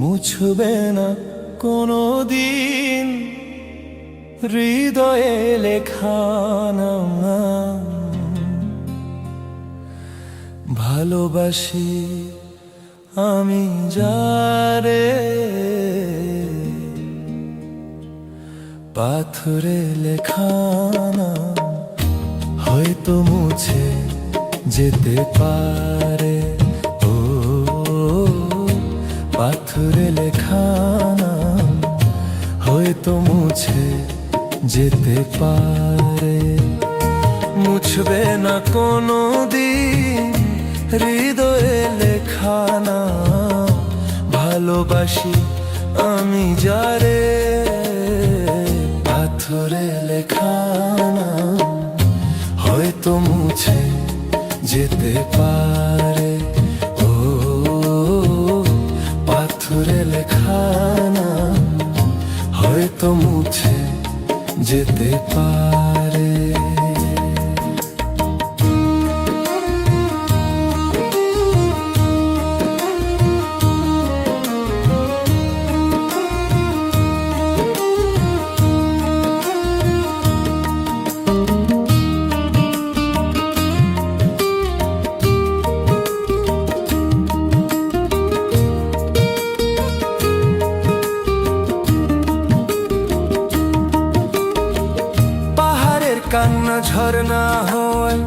মুছবে না কোনো দিন হৃদয়ে লেখা নাম। ভালোবাসি আমি যারে, পাথরে লেখা নাম হয়তো মুছে যেতে পারে। ও পাথরে লেখা নাম হয়তো মুছে যেতে পারে। মুছবে না কোনো দিন হৃদয়ে লেখা নাম। ভালোবাসি আমি যারে, পাথরে লেখা নাম হয়তো মুছে যেতে পারে। ও পাথরে লেখা নাম হয়তো মুছে যেতে পারে। কান্না ঝরনা হয়,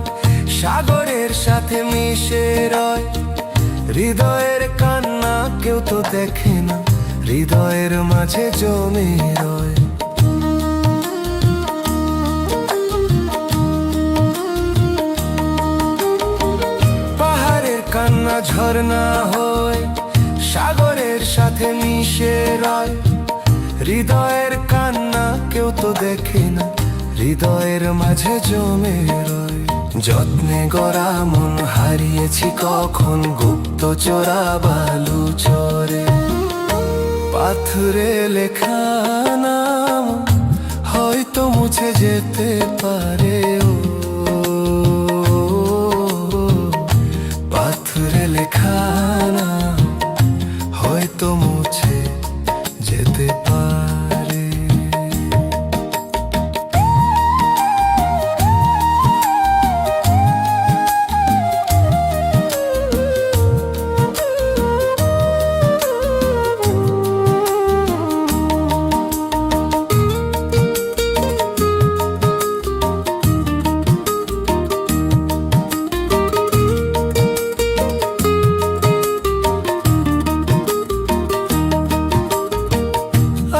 সাগরের সাথে মিশে রয়। হৃদয়ের কান্না কেউ তো দেখে না, হৃদয়ের মাঝে জমে রয়। পাহাড়ের কান্না ঝরনা হয়, সাগরের সাথে মিশে রয়। হৃদয়ের কান্না কেউ তো দেখে না, হৃদয়ের মাঝে জমে রয়। যত্নে গড়া মন হারিয়েছি কখন গুপ্ত চোরা বালু চরে। পাথরে লেখা নাম হয়তো মুছে যেতে পারে। ও পাথরে লেখা নাম হয়তো মুছে যেতে পারে।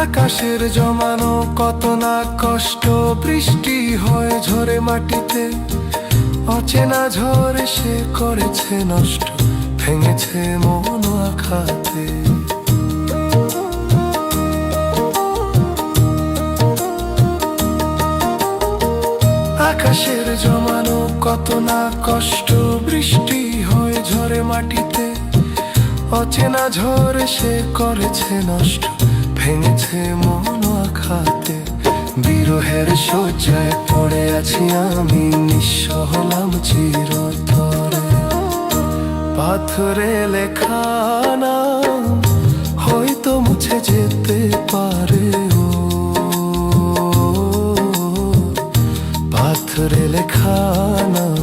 আকাশের জমানো কত না কষ্ট, বৃষ্টি হয় ঝরে মাটিতে। অচেনা ঝড় সে করেছে নষ্ট, ভেঙেছে মন আঘাতে। আকাশের জমানো কত না কষ্ট, বৃষ্টি হয় ঝরে মাটিতে। অচেনা ঝড় সে করেছে নষ্ট, ভেঙেছে মন আঘাতে। বিরহের শয্যায় পড়ে আছি আমি, নিঃস্ব হলাম চিরতরে। পাথরে লেখা নাম হয়তো মুছে যেতে পারে। ও পাথরে লেখা নাম